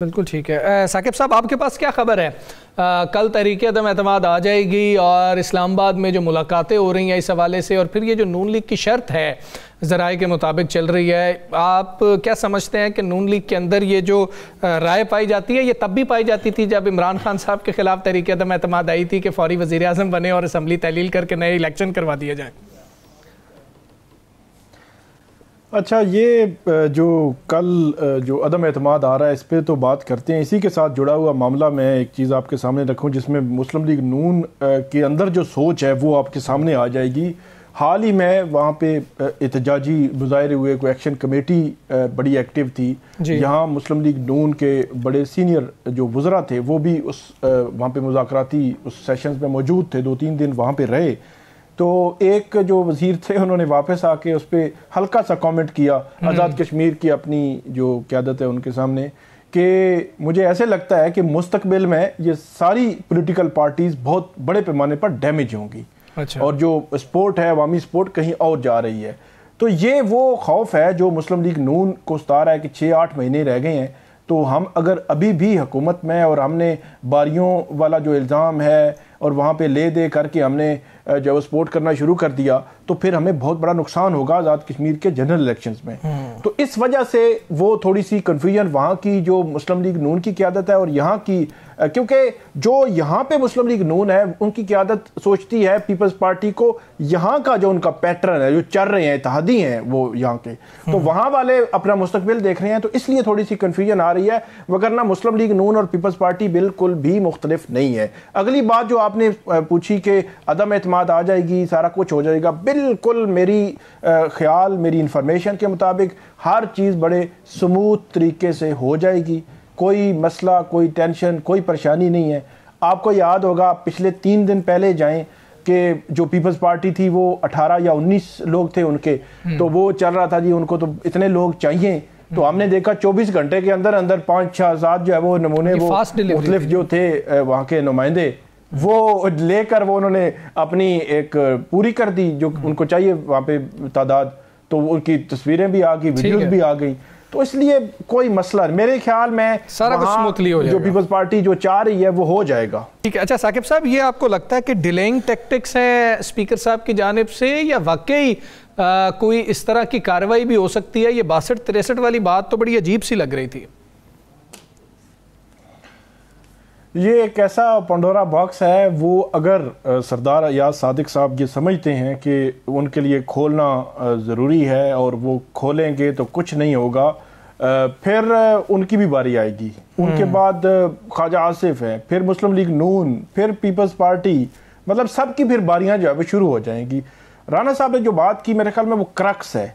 بالکل ٹھیک ہے۔ ثاقب صاحب، آپ کے پاس کیا خبر ہے؟ کل تحریک عدم اعتماد آ جائے گی اور اسلام آباد میں جو ملاقاتیں ہو رہی ہیں اس حوالے سے، اور پھر یہ جو نون لیگ کی شرط ہے ذرائع کے مطابق چل رہی ہے، آپ کیا سمجھتے ہیں کہ نون لیگ کے اندر یہ جو رائے پائی جاتی ہے یہ تب بھی پائی جاتی تھی جب عمران خان صاحب کے خلاف تحریک عدم اعتماد آئی تھی کہ فوری وزیر اعظم بنے اور اسمبلی تحلیل کر کے نئے الیکشن کروا دیے جائیں؟ اچھا، یہ جو کل جو عدم اعتماد آ رہا ہے اس پہ تو بات کرتے ہیں۔ اسی کے ساتھ جڑا ہوا معاملہ میں ایک چیز آپ کے سامنے رکھوں جس میں مسلم لیگ نون کے اندر جو سوچ ہے وہ آپ کے سامنے آ جائے گی۔ حال ہی میں وہاں پہ احتجاجی مظاہرے ہوئے، کوئی ایکشن کمیٹی بڑی ایکٹیو تھی یہاں مسلم لیگ نون کے بڑے سینئر جو وزراء تھے وہ بھی اس وہاں پہ مذاکراتی اس سیشنز میں موجود تھے، 2-3 دن وہاں پہ رہے۔ تو ایک جو وزیر تھے انہوں نے واپس آ کے اس پہ ہلکا سا کامنٹ کیا آزاد کشمیر کی اپنی جو قیادت ہے ان کے سامنے، کہ مجھے ایسے لگتا ہے کہ مستقبل میں یہ ساری پولیٹیکل پارٹیز بہت بڑے پیمانے پر ڈیمیج ہوں گی، اور جو سپورٹ ہے عوامی سپورٹ کہیں اور جا رہی ہے۔ تو یہ وہ خوف ہے جو مسلم لیگ نون کو ستا رہا ہے کہ 6-8 مہینے رہ گئے ہیں، تو ہم اگر ابھی بھی حکومت میں اور ہم نے باریوں والا جو الزام ہے اور وہاں پہ لے دے کر کے ہم نے جو سپورٹ کرنا شروع کر دیا تو پھر ہمیں بہت بڑا نقصان ہوگا آزاد کشمیر کے جنرل الیکشنز میں۔ تو اس وجہ سے وہ تھوڑی سی کنفیوژن وہاں کی جو مسلم لیگ نون کی قیادت ہے اور یہاں کی، کیونکہ جو یہاں پہ مسلم لیگ نون ہے ان کی قیادت سوچتی ہے پیپلز پارٹی کو یہاں کا جو ان کا پیٹرن ہے جو چل رہے ہیں اتحادی ہیں وہ یہاں کے، تو وہاں والے اپنا مستقبل دیکھ رہے ہیں، تو اس لیے تھوڑی سی کنفیوژن آ رہی ہے، وگرنہ مسلم لیگ نون اور پیپلز پارٹی بالکل بھی مختلف نہیں ہے۔ اگلی بات جو آپ نے پوچھی کہ عدم اعتماد آ جائے گی، سارا کچھ ہو جائے گا، بالکل میری خیال میری انفارمیشن کے مطابق ہر چیز بڑے سموتھ طریقے سے ہو جائے گی، کوئی مسئلہ کوئی ٹینشن کوئی پریشانی نہیں ہے۔ آپ کو یاد ہوگا پچھلے 3 دن پہلے جائیں کہ جو پیپلز پارٹی تھی وہ 18 یا 19 لوگ تھے ان کے، تو وہ چل رہا تھا جی ان کو تو اتنے لوگ چاہیے، تو ہم نے دیکھا 24 گھنٹے کے اندر اندر 5-6-7 جو ہے وہ نمونے وہ مختلف جو تھے وہاں کے نمائندے وہ لے کر وہ انہوں نے اپنی ایک پوری کر دی جو ان کو چاہیے وہاں پہ تعداد، تو ان کی تصویریں بھی آ گئی، ویڈیوز بھی آ گئی، تو اس لیے کوئی مسئلہ میرے خیال میں جو پیپلز پارٹی جو چاہ رہی ہے وہ ہو جائے گا۔ ٹھیک ہے۔ اچھا ثاقب صاحب، یہ آپ کو لگتا ہے کہ ڈیلینگ ٹیکٹکس ہیں اسپیکر صاحب کی جانب سے، یا واقعی کوئی اس طرح کی کارروائی بھی ہو سکتی ہے؟ یہ 62-63 والی بات تو بڑی عجیب سی لگ رہی تھی۔ یہ ایک ایسا پنڈورا باکس ہے، وہ اگر سردار ایاز صادق صاحب یہ سمجھتے ہیں کہ ان کے لیے کھولنا ضروری ہے اور وہ کھولیں گے تو کچھ نہیں ہوگا، پھر ان کی بھی باری آئے گی، ان کے بعد خواجہ آصف ہے، پھر مسلم لیگ نون، پھر پیپلز پارٹی، مطلب سب کی پھر باریاں جو ہے وہ شروع ہو جائیں گی۔ رانا صاحب نے جو بات کی میرے خیال میں وہ کرکس ہے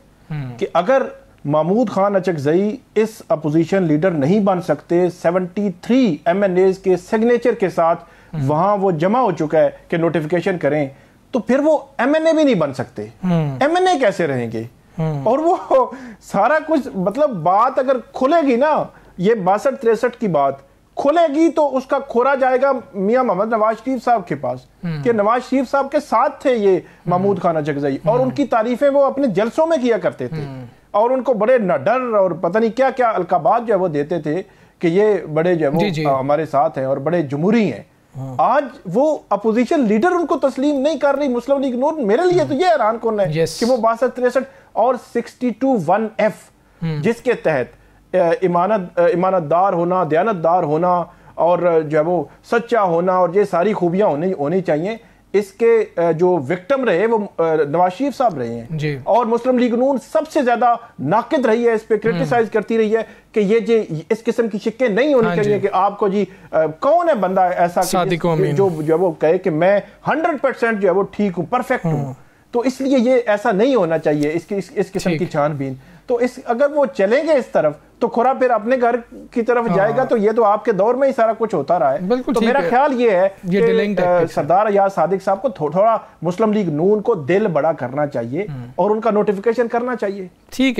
کہ اگر محمود خان اچکزئی اس اپوزیشن لیڈر نہیں بن سکتے، 73 MNAs کے سگنیچر کے ساتھ وہاں وہ جمع ہو چکا ہے کہ نوٹیفیکیشن کریں، تو پھر وہ MNA بھی نہیں بن سکتے، MNA کیسے رہیں گے؟ اور وہ سارا کچھ مطلب بات اگر کھلے گی نا، یہ 62-63 کی بات کھلے گی تو اس کا کھورا جائے گا میاں محمد نواز شریف صاحب کے پاس، کہ نواز شریف صاحب کے ساتھ تھے یہ محمود خان اچکزئی، اور ان کی تعریفیں وہ اپنے جلسوں میں کیا کرتے تھے، اور ان کو بڑے ڈر اور پتہ نہیں کیا کیا القابات جو ہے وہ دیتے تھے کہ یہ بڑے جو ہے وہ ہمارے ساتھ ہیں اور بڑے جمہوری ہیں۔ آج وہ اپوزیشن لیڈر ان کو تسلیم نہیں کر رہی مسلم لیگ نون، میرے لیے تو یہ حیران کن ہے کہ وہ 62-63 اور 62(1)(f جس کے تحت امانت دار ہونا، دیانت دار ہونا اور جو ہے وہ سچا ہونا اور یہ ساری خوبیاں ہونی چاہیے، اس کے جو وکٹم رہے وہ نواز شریف صاحب رہے ہیں، اور مسلم لیگ نون سب سے زیادہ ناقد رہی ہے، اس پہ کرٹیسائز کرتی رہی ہے کہ یہ اس قسم کی شکیں نہیں ہونی چاہیے، کہ آپ کو جی کون ہے بندہ ایسا جو ہے وہ کہے کہ میں 100% جو ہے وہ ٹھیک ہوں، پرفیکٹ ہوں، تو اس لیے یہ ایسا نہیں ہونا چاہیے اس قسم کی چھان بین۔ تو اگر وہ چلیں گے اس طرف تو کھورا پھر اپنے گھر کی طرف جائے گا، تو یہ تو آپ کے دور میں ہی سارا کچھ ہوتا رہا ہے۔ تو میرا خیال یہ ہے کہ سردار ایاز صادق صاحب کو تھوڑا مسلم لیگ نون کو دل بڑا کرنا چاہیے اور ان کا نوٹیفیکیشن کرنا چاہیے۔ ٹھیک ہے۔